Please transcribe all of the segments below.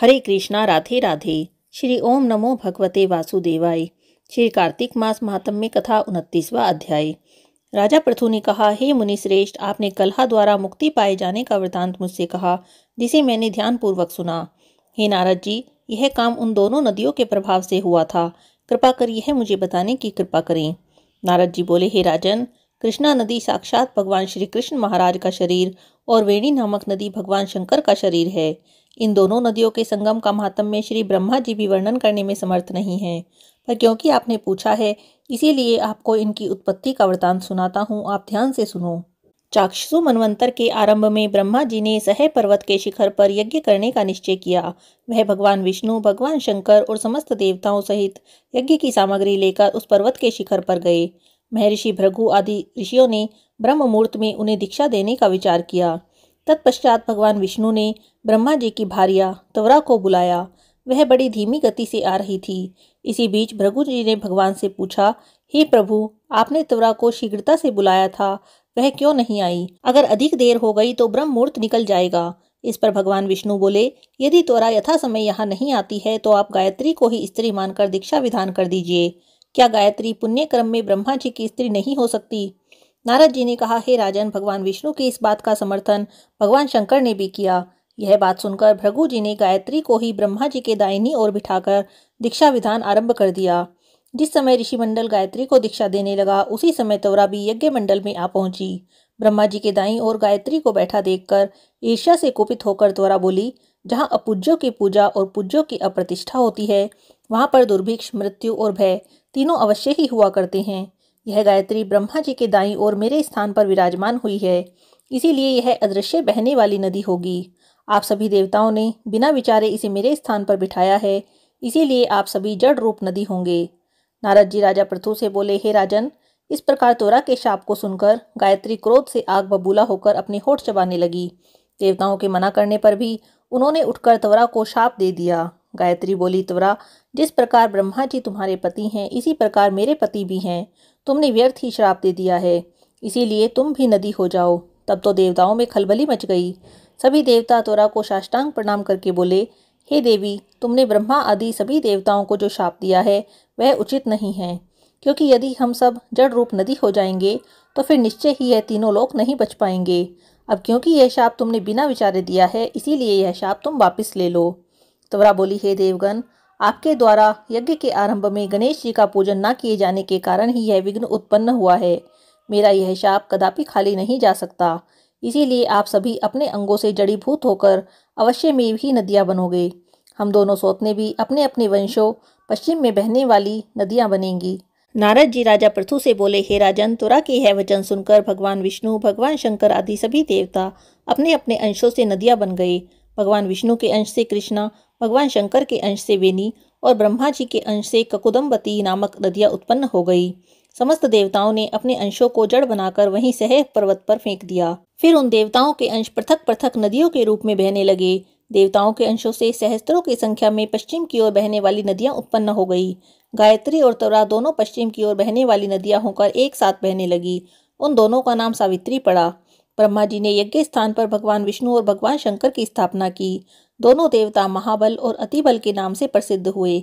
हरे कृष्णा, राधे राधे। श्री ओम नमो भगवते वासुदेवाय। श्री कार्तिक मास महात्म्य कथा 29वां अध्याय। राजा पृथु ने कहा, हे मुनि श्रेष्ठ, आपने कलह द्वारा मुक्ति पाए जाने का वृतांत मुझसे कहा, जिसे मैंने ध्यानपूर्वक सुना। हे नारद जी, यह काम उन दोनों नदियों के प्रभाव से हुआ था। कृपा कर यह मुझे बताने की कृपा करें। नारद जी बोले, हे राजन, कृष्णा नदी साक्षात भगवान श्री कृष्ण महाराज का शरीर और वेणी नामक नदी भगवान शंकर का शरीर है। इन दोनों नदियों के संगम का महात्म्य श्री ब्रह्मा जी भी वर्णन करने में समर्थ नहीं है, पर क्योंकि आपने पूछा है, इसीलिए आपको इनकी उत्पत्ति का वृतांत सुनाता हूँ। आप ध्यान से सुनो। चाक्षुषु मनवंतर के आरंभ में ब्रह्मा जी ने सह पर्वत के शिखर पर यज्ञ करने का निश्चय किया। वह भगवान विष्णु, भगवान शंकर और समस्त देवताओं सहित यज्ञ की सामग्री लेकर उस पर्वत के शिखर पर गए। महर्षि भृगु आदि ऋषियों ने ब्रह्म मुहूर्त में उन्हें दीक्षा देने का विचार किया। तत्पश्चात भगवान विष्णु ने ब्रह्मा जी की भार्या त्वरा को बुलाया। वह बड़ी धीमी गति से आ रही थी। इसी बीच भृगु जी ने भगवान से पूछा, हे प्रभु, आपने त्वरा को शीघ्रता से बुलाया था, वह क्यों नहीं आई? अगर अधिक देर हो गई तो ब्रह्म मुहूर्त निकल जाएगा। इस पर भगवान विष्णु बोले, यदि त्वरा यथा समय यहाँ नहीं आती है तो आप गायत्री को ही स्त्री मानकर दीक्षा विधान कर दीजिए। क्या गायत्री पुण्य क्रम में ब्रह्मा जी की स्त्री नहीं हो सकती? नारद जी ने कहा, हे राजन, भगवान विष्णु की इस बात का समर्थन भगवान शंकर ने भी किया। यह बात सुनकर भृगु जी ने गायत्री को ही ब्रह्मा जी के दाहिनी ओर बिठाकर दीक्षा विधान आरंभ कर दिया। जिस समय ऋषिमंडल गायत्री को दीक्षा देने लगा, उसी समय त्वरा भी यज्ञ मंडल में आ पहुंची। ब्रह्मा जी के दाईं ओर गायत्री को बैठा देखकर ईर्ष्या से कुपित होकर त्वरा बोली, जहाँ अपूज्यों की पूजा और पूज्यों की अप्रतिष्ठा होती है, वहां पर दुर्भिक्ष, मृत्यु और भय तीनों अवश्य ही हुआ करते हैं। यह गायत्री ब्रह्मा जी के दाईं ओर मेरे स्थान पर विराजमान हुई है, इसीलिए यह अदृश्य बहने वाली नदी होगी। आप सभी देवताओं ने बिना विचारे इसे मेरे स्थान पर बिठाया है, इसीलिए आप सभी जड़ रूप नदी होंगे। नारद जी राजा पृथु से बोले, हे राजन, इस प्रकार त्वरा के शाप को सुनकर गायत्री क्रोध से आग बबूला होकर अपने होठ चबाने लगी। देवताओं के मना करने पर भी उन्होंने उठकर त्वरा को शाप दे दिया। गायत्री बोली, त्वरा, जिस प्रकार ब्रह्मा जी तुम्हारे पति हैं, इसी प्रकार मेरे पति भी हैं। तुमने व्यर्थ ही श्राप दे दिया है, इसीलिए तुम भी नदी हो जाओ। तब तो देवताओं में खलबली मच गई। सभी देवता त्वरा को साष्टांग प्रणाम करके बोले, हे देवी, तुमने ब्रह्मा आदि सभी देवताओं को जो शाप दिया है वह उचित नहीं है, क्योंकि यदि हम सब जड़ रूप नदी हो जाएंगे तो फिर निश्चय ही यह तीनों लोक नहीं बच पाएंगे। अब क्योंकि यह शाप तुमने बिना विचारे दिया है, इसीलिए यह शाप तुम वापस ले लो। त्वरा बोली, हे देवगण, आपके द्वारा यज्ञ के आरंभ में गणेश जी का पूजन न किए जाने के कारण ही यह विघ्न उत्पन्न हुआ है। मेरा यह शाप कदापि खाली नहीं जा सकता, इसीलिए आप सभी अपने अंगों से जड़ीभूत होकर अवश्य में ही नदियां बनोगे। हम दोनों सोतने भी अपने अपने वंशों पश्चिम में बहने वाली नदियां बनेंगी। नारद जी राजा पृथु से बोले, हे राजन, त्वरा के यह वचन सुनकर भगवान विष्णु, भगवान शंकर आदि सभी देवता अपने अपने अंशों से नदियां बन गए। भगवान विष्णु के अंश से कृष्णा, भगवान शंकर के अंश से वेणी और ब्रह्मा जी के अंश से ककुदम्बती नामक नदियां उत्पन्न हो गई। समस्त देवताओं ने अपने अंशों को जड़ बनाकर वहीं सह पर्वत पर फेंक दिया। फिर उन देवताओं के अंश पृथक पृथक नदियों के रूप में बहने लगे। देवताओं के अंशों से सहस्त्रों की संख्या में पश्चिम की ओर बहने वाली नदियां उत्पन्न हो गई। गायत्री और त्वरा दोनों पश्चिम की ओर बहने वाली नदियां होकर एक साथ बहने लगी। उन दोनों का नाम सावित्री पड़ा। ब्रह्मा जी ने यज्ञ स्थान पर भगवान विष्णु और भगवान शंकर की स्थापना की। दोनों देवता महाबल और अतिबल के नाम से प्रसिद्ध हुए।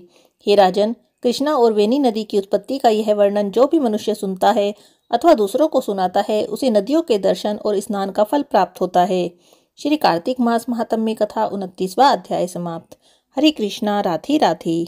हे राजन, कृष्णा और वेणी नदी की उत्पत्ति का यह वर्णन जो भी मनुष्य सुनता है अथवा दूसरों को सुनाता है, उसे नदियों के दर्शन और स्नान का फल प्राप्त होता है। श्री कार्तिक मास महात्म्य कथा 29वां अध्याय समाप्त। हरे कृष्णा, राधे राधे।